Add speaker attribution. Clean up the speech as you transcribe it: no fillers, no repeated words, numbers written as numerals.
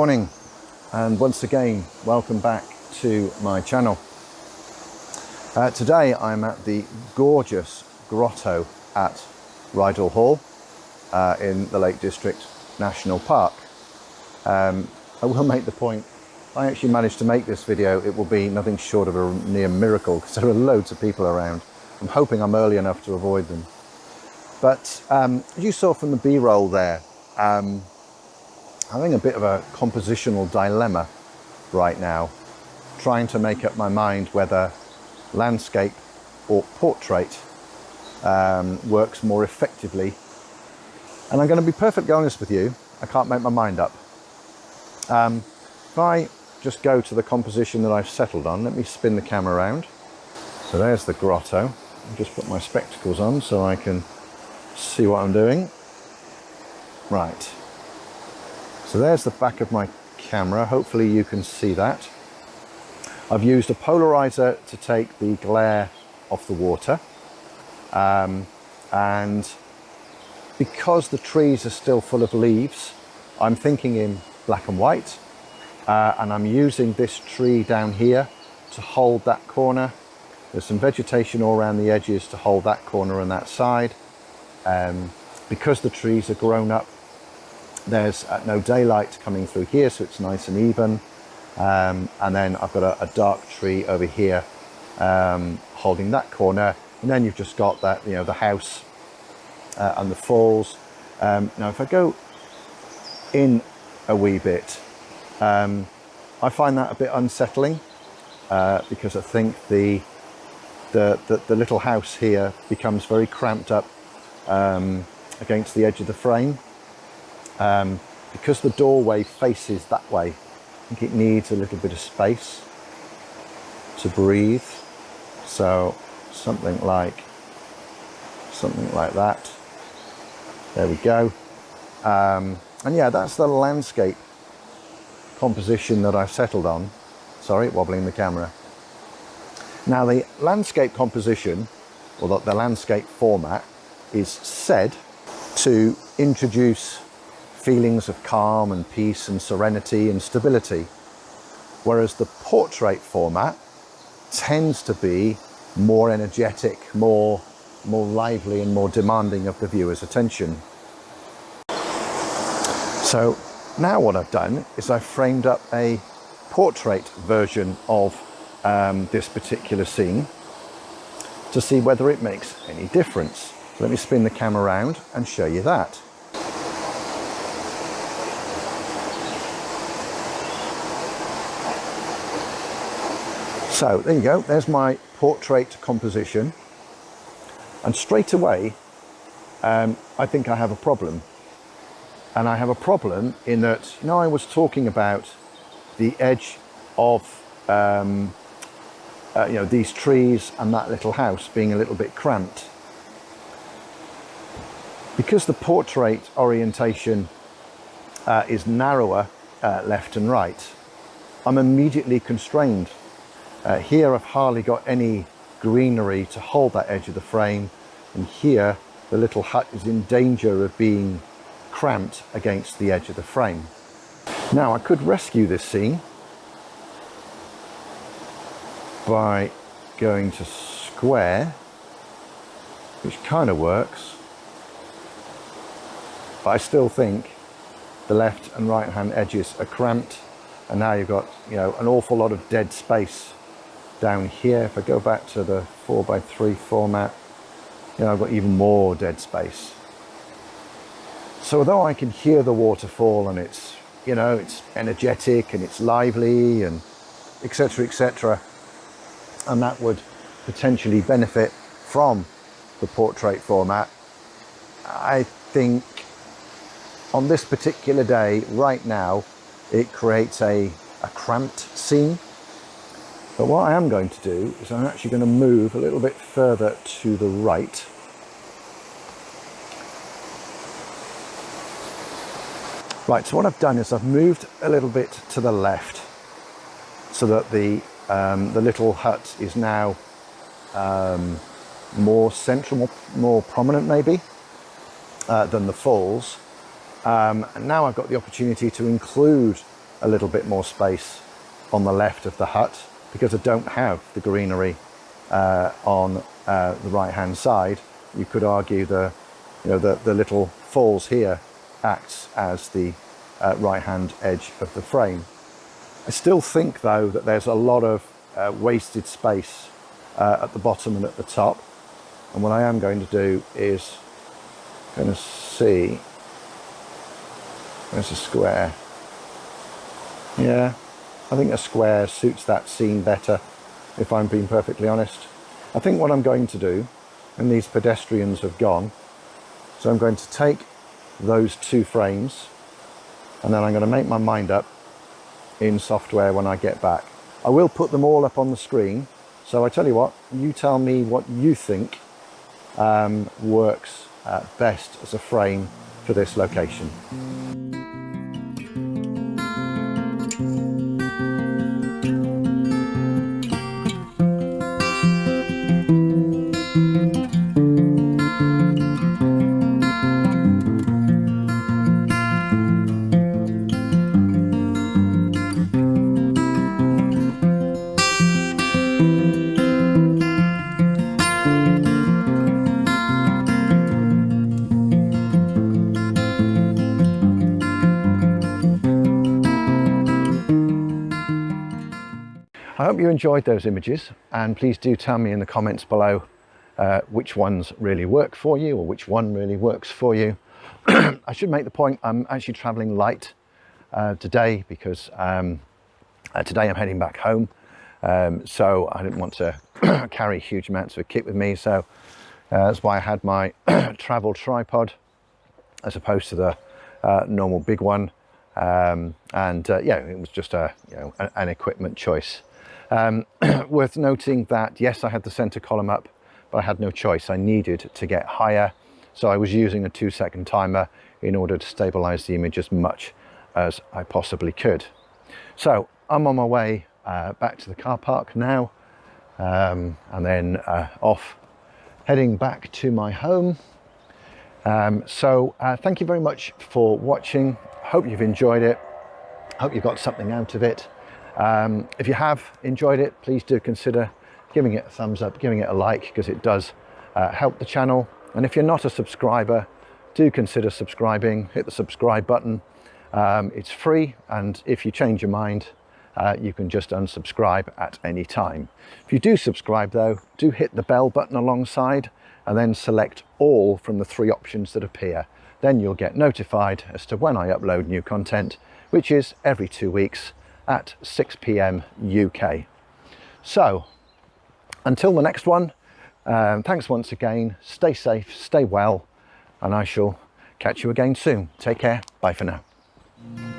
Speaker 1: morning, and once again welcome back to my channel. Today I'm at the gorgeous grotto at Rydal Hall in the Lake District National Park. I will make the point, if I actually manage to make this video, it will be nothing short of a near miracle because there are loads of people around. I'm hoping I'm early enough to avoid them. But as you saw from the B-roll there, having a bit of a compositional dilemma right now, trying to make up my mind whether landscape or portrait works more effectively. And I'm going to be perfectly honest with you, I can't make my mind up. If I just go to the composition that I've settled on, let me spin the camera around. So there's the grotto. I'll just put my spectacles on so I can see what I'm doing. Right. So there's the back of my camera. Hopefully you can see that. I've used a polarizer to take the glare off the water. And because the trees are still full of leaves, I'm thinking in black and white. And I'm using this tree down here to hold that corner. There's some vegetation all around the edges to hold that corner and that side. Because the trees are grown up, there's no daylight coming through here, so it's nice and even. And then I've got a dark tree over here holding that corner. And then you've just got that, you know, the house and the falls. Now, if I go in a wee bit, I find that a bit unsettling because I think the little house here becomes very cramped up against the edge of the frame. Because the doorway faces that way, I think it needs a little bit of space to breathe. So something like that. There we go. And yeah, that's the landscape composition that I've settled on. Sorry, wobbling the camera. Now the landscape composition, or the landscape format, is said to introduce feelings of calm and peace and serenity and stability, whereas the portrait format tends to be more energetic, more lively and more demanding of the viewer's attention. So now what I've done is I've framed up a portrait version of this particular scene to see whether it makes any difference. So let me spin the camera around and show you that. So there you go, there's my portrait composition. And straight away, I think I have a problem. And I have a problem in that, you know, I was talking about the edge of, you know, these trees and that little house being a little bit cramped. Because the portrait orientation is narrower left and right, I'm immediately constrained. Here I've hardly got any greenery to hold that edge of the frame, and here the little hut is in danger of being cramped against the edge of the frame. Now I could rescue this scene by going to square, which kind of works, but I still think the left and right hand edges are cramped, and now you've got, you know, an awful lot of dead space down here. If I go back to the 4x3 format, you know, I've got even more dead space. So although I can hear the waterfall and it's, you know, it's energetic and it's lively and etc., and that would potentially benefit from the portrait format, I think on this particular day right now it creates a cramped scene. But what I am going to do is I'm actually going to move a little bit further to the right. Right, so what I've done is I've moved a little bit to the left so that the little hut is now more central, more prominent maybe than the falls. And now I've got the opportunity to include a little bit more space on the left of the hut, because I don't have the greenery on the right hand side. You could argue the little falls here acts as the right hand edge of the frame. I still think though that there's a lot of wasted space at the bottom and at the top, and what I am going to do is going to see, there's a square. Yeah, I think a square suits that scene better, if I'm being perfectly honest. I think what I'm going to do, and these pedestrians have gone, so I'm going to take those two frames and then I'm going to make my mind up in software when I get back. I will put them all up on the screen, so I tell you what, you tell me what you think works best as a frame for this location. I hope you enjoyed those images, and please do tell me in the comments below which ones really work for you, or which one really works for you. I should make the point, I'm actually traveling light today, because today I'm heading back home, so I didn't want to carry huge amounts of kit with me, so that's why I had my travel tripod as opposed to the normal big one, and yeah, it was just an equipment choice. Worth noting that yes, I had the center column up, but I had no choice. I needed to get higher, so I was using a 2-second timer in order to stabilize the image as much as I possibly could. So I'm on my way back to the car park now, and then off heading back to my home. So thank you very much for watching. Hope you've enjoyed it. Hope you've got something out of it. If you have enjoyed it, please do consider giving it a thumbs up, giving it a like, because it does help the channel. And if you're not a subscriber, do consider subscribing. Hit the subscribe button. It's free, and if you change your mind, you can just unsubscribe at any time. If you do subscribe though, do hit the bell button alongside and then select all from the 3 options that appear. Then you'll get notified as to when I upload new content, which is every 2 weeks at 6 p.m. UK. So until the next one, thanks once again, stay safe, stay well, and I shall catch you again soon. Take care, bye for now.